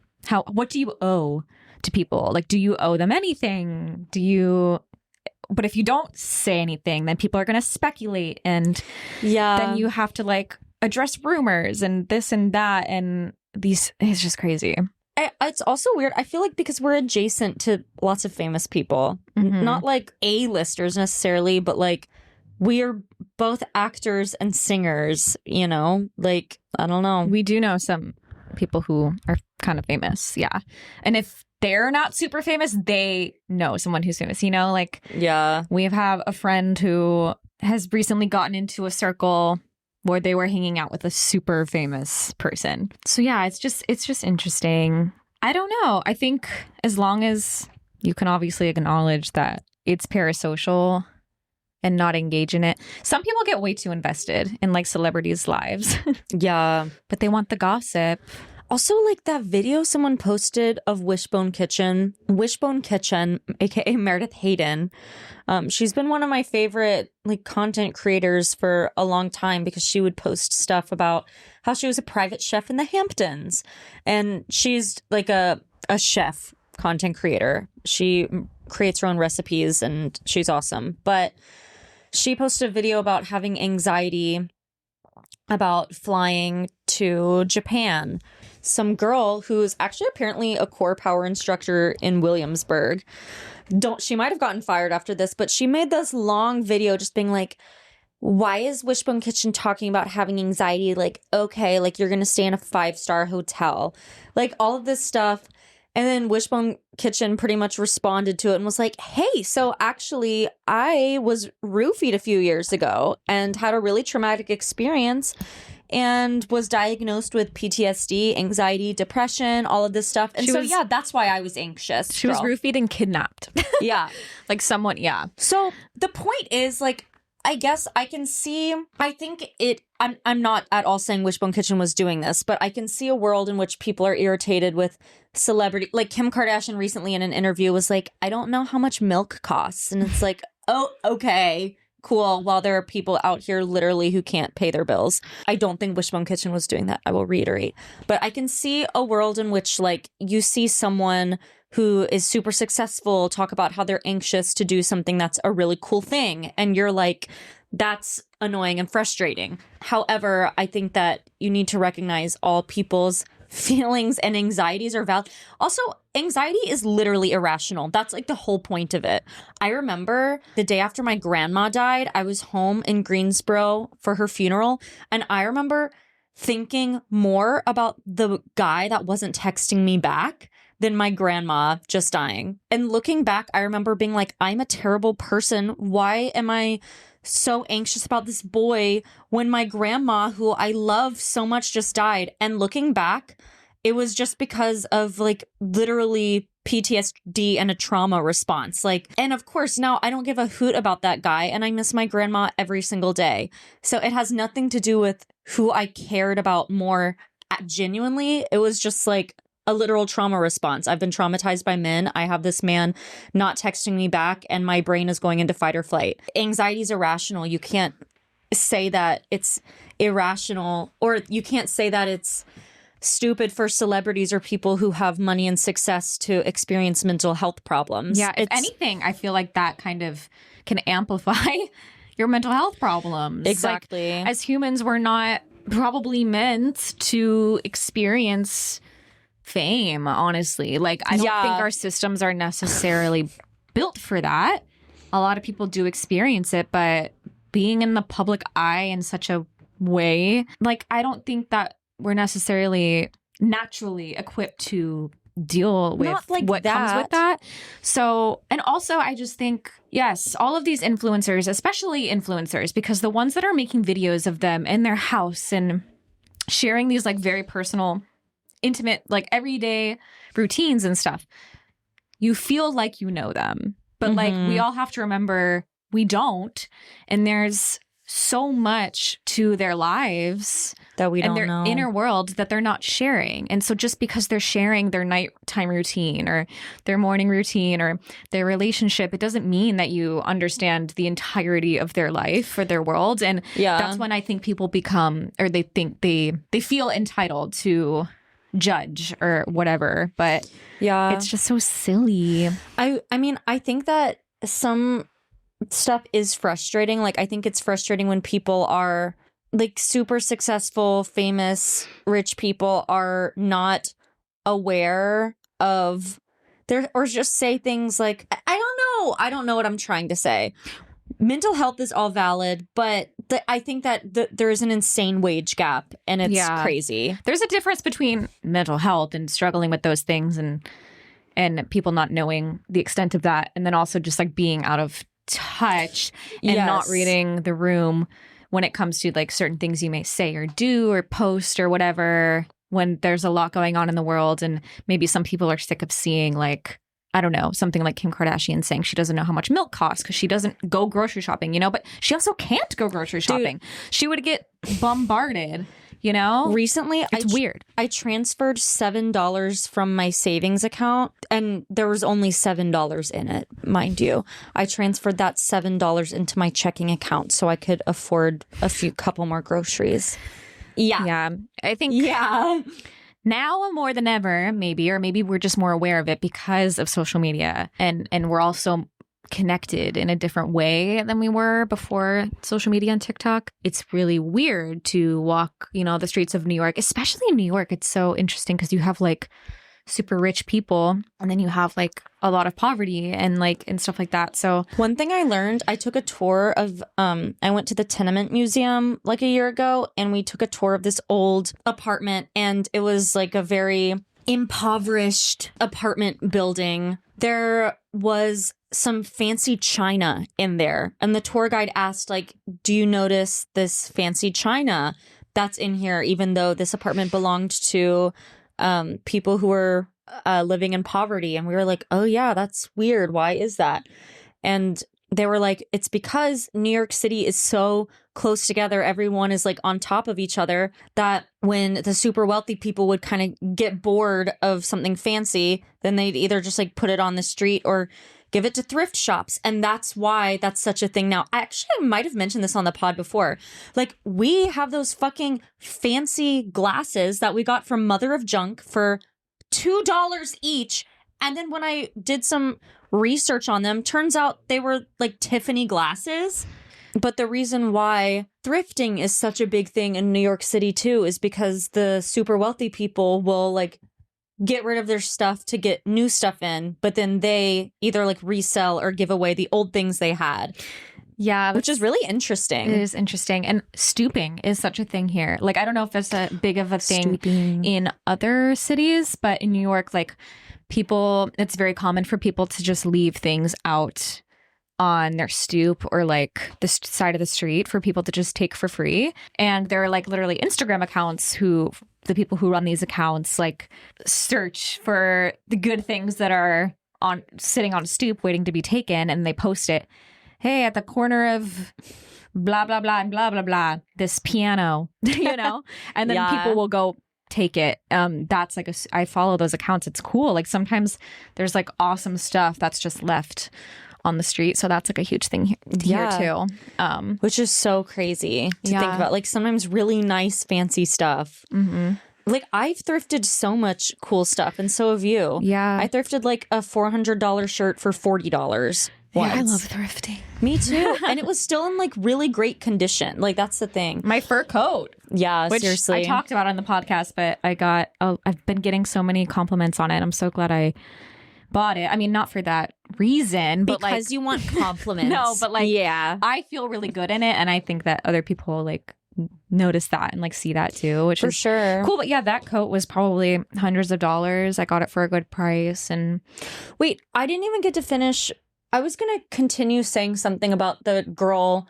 What do you owe to people? Like, do you owe them anything? But if you don't say anything, then people are going to speculate. And then you have to like address rumors and this and that. And it's just crazy. It's also weird. I feel like because we're adjacent to lots of famous people, not like A-listers necessarily, but like we're both actors and singers, you know, like, I don't know. We do know some people who are kind of famous, yeah. And if they're not super famous, they know someone who's famous, you know? Like, yeah, we have a friend who has recently gotten into a circle where they were hanging out with a super famous person. So yeah, it's just interesting. I don't know. I think as long as you can obviously acknowledge that it's parasocial and not engage in it. Some people get way too invested in like celebrities' lives. Yeah. But they want the gossip. Also, like that video someone posted of Wishbone Kitchen, aka Meredith Hayden. She's been one of my favorite like content creators for a long time because she would post stuff about how she was a private chef in the Hamptons. And she's like a chef content creator. She creates her own recipes and she's awesome. But she posted a video about having anxiety about flying to Japan. Some girl who's actually apparently a core power instructor in Williamsburg. She might have gotten fired after this, but she made this long video just being like, why is Wishbone Kitchen talking about having anxiety? Like, okay, like you're going to stay in a 5-star hotel. Like all of this stuff. And then Wishbone Kitchen pretty much responded to it and was like, hey, so actually I was roofied a few years ago and had a really traumatic experience and was diagnosed with PTSD, anxiety, depression, all of this stuff. And that's why I was anxious. She was roofied and kidnapped. Yeah. Like someone, yeah. So the point is like, I guess I can see, I'm not at all saying Wishbone Kitchen was doing this, but I can see a world in which people are irritated with celebrity. Like Kim Kardashian recently in an interview was like, I don't know how much milk costs. And it's like, oh, okay, cool. While there are people out here literally who can't pay their bills. I don't think Wishbone Kitchen was doing that. I will reiterate. But I can see a world in which like you see someone who is super successful talk about how they're anxious to do something that's a really cool thing. And you're like, that's annoying and frustrating. However, I think that you need to recognize all people's feelings and anxieties are valid. Also, anxiety is literally irrational. That's like the whole point of it. I remember the day after my grandma died, I was home in Greensboro for her funeral. And I remember thinking more about the guy that wasn't texting me back than my grandma just dying. And looking back, I remember being like, I'm a terrible person. Why am I so anxious about this boy when my grandma, who I love so much, just died. And looking back, it was just because of like literally PTSD and a trauma response. Like, and of course, now I don't give a hoot about that guy, and I miss my grandma every single day. So it has nothing to do with who I cared about more genuinely. It was just like a literal trauma response. I've been traumatized by men. I have this man not texting me back, and my brain is going into fight or flight. Anxiety is irrational. You can't say that it's irrational, or you can't say that it's stupid for celebrities or people who have money and success to experience mental health problems. Yeah, if anything, I feel like that kind of can amplify your mental health problems. Exactly. Like, as humans, we're not probably meant to experience fame, honestly. Like, I don't think our systems are necessarily built for that. A lot of people do experience it, but being in the public eye in such a way, like, I don't think that we're necessarily naturally equipped to deal with what comes with that. So, and also I just think, yes, all of these influencers, especially influencers, because the ones that are making videos of them in their house and sharing these like very personal, intimate, like everyday routines and stuff, you feel like you know them. But like, we all have to remember we don't. And there's so much to their lives that we don't know. And their inner world that they're not sharing. And so just because they're sharing their nighttime routine or their morning routine or their relationship, it doesn't mean that you understand the entirety of their life or their world. And that's when I think people become, or they think they feel entitled to judge or whatever. But it's just so silly. I mean, I think that some stuff is frustrating. Like, I think it's frustrating when people are like super successful, famous, rich people are not aware of their, or just say things like, I don't know what I'm trying to say. Mental health is all valid, but I think that there is an insane wage gap, and it's crazy. There's a difference between mental health and struggling with those things and people not knowing the extent of that, and then also just like being out of touch and not reading the room when it comes to like certain things you may say or do or post or whatever, when there's a lot going on in the world. And maybe some people are sick of seeing, like, I don't know, something like Kim Kardashian saying she doesn't know how much milk costs because she doesn't go grocery shopping, you know, but she also can't go grocery shopping. She would get bombarded, you know? Recently, it's weird. I transferred $7 from my savings account, and there was only $7 in it, mind you. I transferred that $7 into my checking account so I could afford a couple more groceries. Yeah. I think now more than ever, maybe, or maybe we're just more aware of it because of social media, and we're also connected in a different way than we were before social media and TikTok. It's really weird to walk, you know, the streets of New York, especially in New York. It's so interesting because you have like super rich people, and then you have like a lot of poverty and stuff like that. So one thing I learned, I took a tour of I went to the Tenement Museum like a year ago, and we took a tour of this old apartment, and it was like a very impoverished apartment building. There was some fancy china in there, and the tour guide asked, like, do you notice this fancy china that's in here, even though this apartment belonged to people who were living in poverty? And we were like, oh yeah, that's weird, why is that? And they were like, it's because New York City is so close together, everyone is like on top of each other, that when the super wealthy people would kind of get bored of something fancy, then they'd either just like put it on the street or give it to thrift shops. And that's why that's such a thing now. Actually, I might have mentioned this on the pod before. Like, we have those fucking fancy glasses that we got from Mother of Junk for $2 each. And then when I did some research on them, turns out they were like Tiffany glasses. But the reason why thrifting is such a big thing in New York City too is because the super wealthy people will like get rid of their stuff to get new stuff in, but then they either like resell or give away the old things they had. Yeah, which is really interesting. It is interesting. And stooping is such a thing here. Like, I don't know if it's a big of a thing in other cities, but in New York, like, people, it's very common for people to just leave things out on their stoop or like the side of the street for people to just take for free. And there are like literally Instagram accounts who the people who run these accounts like search for the good things that are on sitting on a stoop waiting to be taken, and they post it. Hey, at the corner of blah blah blah and blah blah blah, this piano, you know, and then people will go take it. That's like I follow those accounts. It's cool. Like sometimes there's like awesome stuff that's just left on the street, so that's like a huge thing here too. Which is so crazy to think about. Like sometimes really nice, fancy stuff. Mm-hmm. Like I've thrifted so much cool stuff, and so have you. Yeah, I thrifted like a $400 shirt for $40. Yeah, I love thrifting. Me too. And it was still in like really great condition. Like that's the thing. My fur coat. Yeah, which seriously. I talked about on the podcast, but I've been getting so many compliments on it. I'm so glad I bought it. I mean, not for that reason, but because like, you want compliments. No, but like, I feel really good in it, and I think that other people like notice that and like see that too, which for is sure cool. But yeah, that coat was probably hundreds of dollars. I got it for a good price. And wait, I didn't even get to finish. I was going to continue saying something about the girl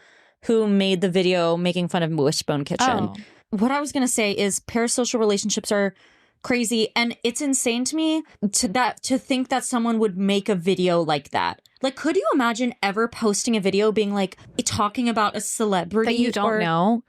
who made the video making fun of Wishbone Kitchen. What I was going to say is parasocial relationships are crazy, and it's insane to me to think that someone would make a video like that. Like, could you imagine ever posting a video being like talking about a celebrity that you don't know?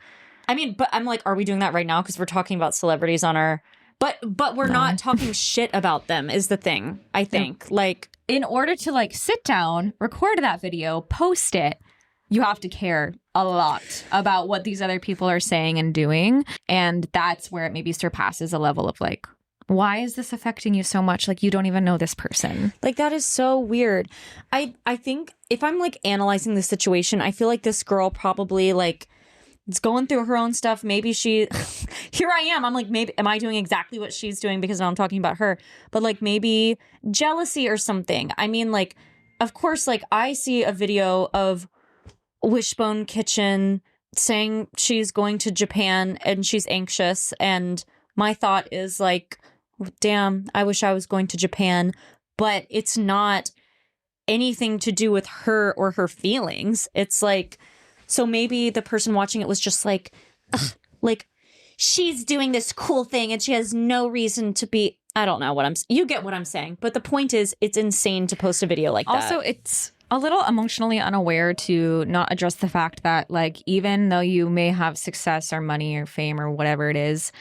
I mean, but I'm like, are we doing that right now? Because we're talking about celebrities on our... But we're not talking shit about them is the thing, I think. Like... In order to like sit down, record that video, post it, you have to care a lot about what these other people are saying and doing. And that's where it maybe surpasses a level of like, why is this affecting you so much? Like, you don't even know this person. Like, that is so weird. I think if I'm like analyzing the situation, I feel like this girl probably like is going through her own stuff. Maybe she, here I am. I'm like, maybe, am I doing exactly what she's doing because now I'm talking about her? But like maybe jealousy or something. I mean, like, of course, like I see a video of Wishbone Kitchen saying she's going to Japan and she's anxious. And my thought is like, damn, I wish I was going to Japan. But it's not anything to do with her or her feelings. It's like, so maybe the person watching it was just like, ugh, like she's doing this cool thing and she has no reason to be. I don't know what you get what I'm saying. But the point is, it's insane to post a video like that. Also, it's a little emotionally unaware to not address the fact that like, even though you may have success or money or fame or whatever it is,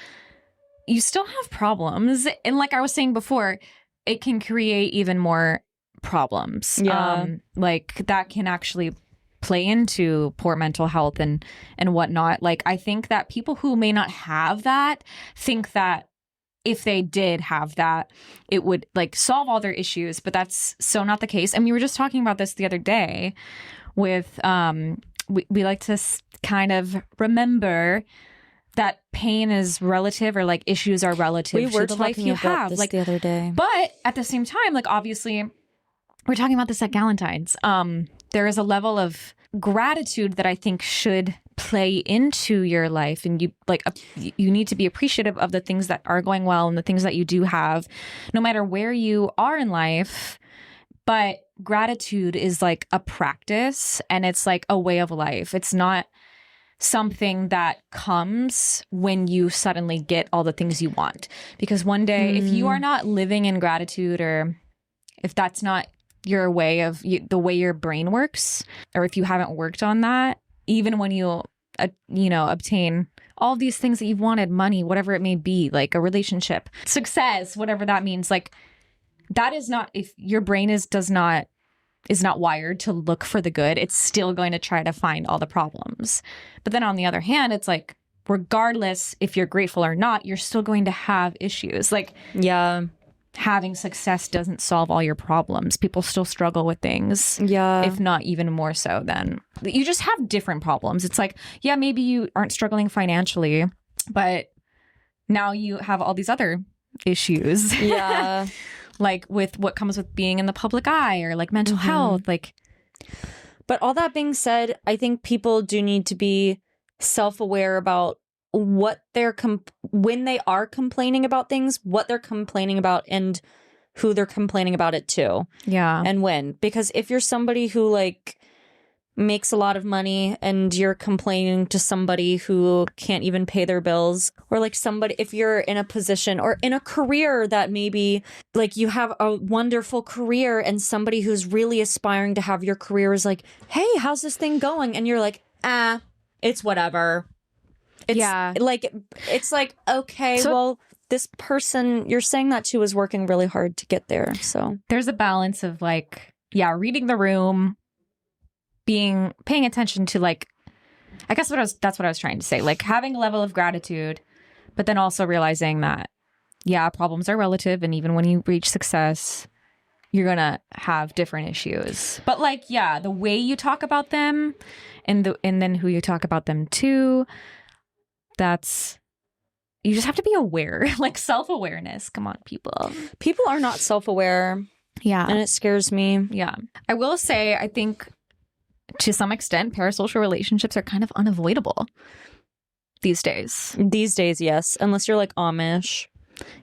you still have problems. And like I was saying before, it can create even more problems. Yeah. Like that can actually play into poor mental health and whatnot. Like, I think that people who may not have that think that if they did have that, it would like solve all their issues, but that's so not the case. And we were just talking about this the other day with, we like to kind of remember that pain is relative, or like issues are relative to the life you have. This like the other day. But at the same time, like obviously we're talking about this at Galentine's. There is a level of gratitude that I think should play into your life, and you like you need to be appreciative of the things that are going well and the things that you do have, no matter where you are in life. But gratitude is like a practice, and it's like a way of life. It's not something that comes when you suddenly get all the things you want, because one day if you are not living in gratitude, or if that's not your way of the way your brain works, or if you haven't worked on that, even when you obtain all these things that you've wanted, money, whatever it may be, like a relationship, success, whatever that means, like that is not, if your brain is not wired to look for the good, it's still going to try to find all the problems. But then on the other hand, it's like, regardless if you're grateful or not, you're still going to have issues. Like, yeah, having success doesn't solve all your problems. People still struggle with things. Yeah. If not even more so than you just have different problems. It's like, yeah, maybe you aren't struggling financially, but now you have all these other issues. Yeah. Like with what comes with being in the public eye, or like mental health. Like, but all that being said, I think people do need to be self-aware about what they're when they are complaining about things, what they're complaining about, and who they're complaining about it to Yeah. and when. Because if you're somebody who like makes a lot of money and you're complaining to somebody who can't even pay their bills, or like somebody, if you're in a position or in a career that maybe like you have a wonderful career and somebody who's really aspiring to have your career is like, hey, how's this thing going? And you're like, it's whatever. It's it's like, okay, So- well, this person you're saying that to is working really hard to get there. So There's a balance of like, reading the room, paying attention to like, I guess that's what I was trying to say, like having a level of gratitude, but then also realizing that problems are relative, and even when you reach success, you're gonna have different issues. But like, the way you talk about them, and then who you talk about them to, you just have to be aware, like self-awareness. Come on, people. people are not self-aware, Yeah. and it scares me. Yeah. I will say, I think to some extent, parasocial relationships are kind of unavoidable these days. These days, yes, unless you're like Amish.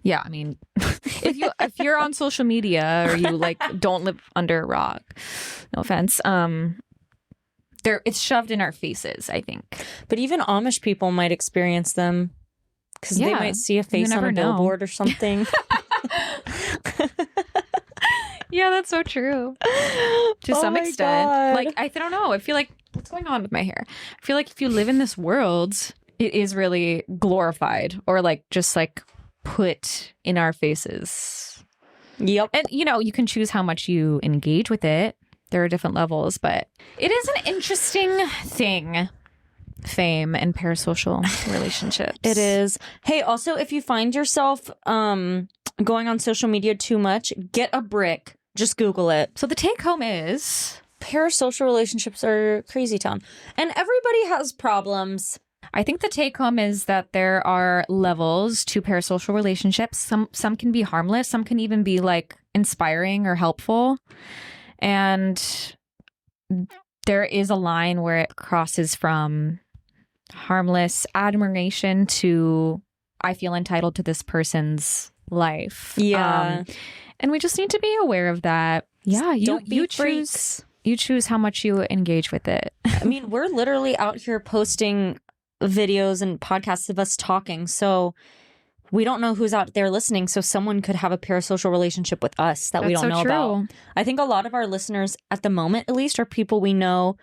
Yeah. I mean, if you're on social media or you like don't live under a rock, no offense, it's shoved in our faces, I think. But even Amish people might experience them because they might see a face on never a know. billboard or something. Yeah, that's so true. To some extent. God. Like, I don't know. I feel like, what's going on with my hair? I feel like if you live in this world, it is really glorified or like just like put in our faces. Yep. And, you can choose how much you engage with it. There are different levels, but it is an interesting thing. Fame and parasocial relationships. It is. Hey, also, if you find yourself going on social media too much, get a brick. Just Google it. So the take home is, Parasocial relationships are crazy town. And everybody has problems. I think the take home is that there are levels to parasocial relationships. Some can be harmless. Some can even be like inspiring or helpful. And there is a line where it crosses from harmless admiration to I feel entitled to this person's life. Yeah. And we just need to be aware of that. Yeah, Don't be you freaks. choose how much you engage with it. I mean, we're literally out here posting videos and podcasts of us talking. So we don't know who's out there listening. So someone could have a parasocial relationship with us that we That's don't know so about. true. I think a lot of our listeners at the moment, at least, are people we know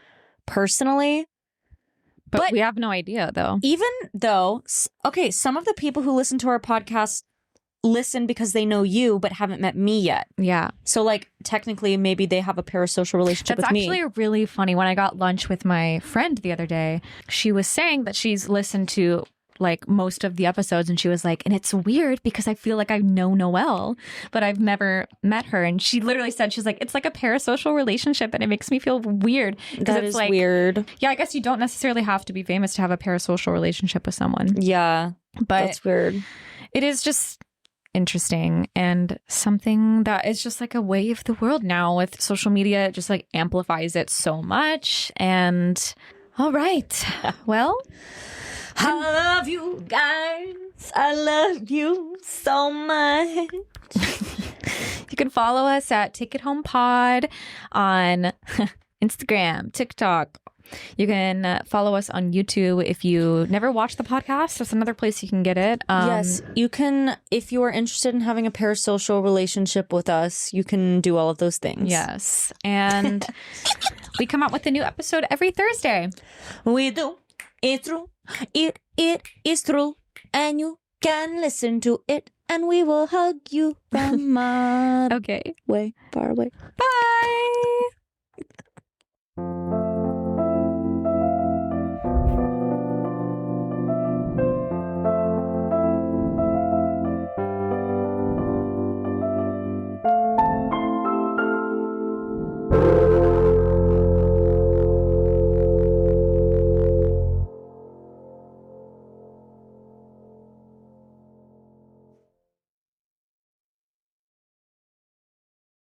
personally. But we have no idea, though. Even though, okay, some of the people who listen to our podcast listen because they know you but haven't met me yet. Yeah. So like technically maybe they have a parasocial relationship That's with me. actually really funny. When I got lunch with my friend the other day, she was saying that she's listened to like most of the episodes, and she was like, and it's weird because I feel like I know Noelle, but I've never met her. And she literally said, she's like, it's like a parasocial relationship and it makes me feel weird. That it's is like, weird. yeah, I guess you don't necessarily have to be famous to have a parasocial relationship with someone. Yeah, But that's weird. it is just interesting and something that is just like a way of the world now with social media. It just like amplifies it so much. And all right, well, I love you guys. I love you so much. you can follow us at Take It Home Pod on Instagram, TikTok. You can follow us on YouTube. If you never watched the podcast, that's another place you can get it. Yes, you can. If you are interested in having a parasocial relationship with us, you can do all of those things. Yes. And we come out with a new episode every Thursday. We do. It's true. It is true. And you can listen to it. And we will hug you from Okay. way far away. Bye.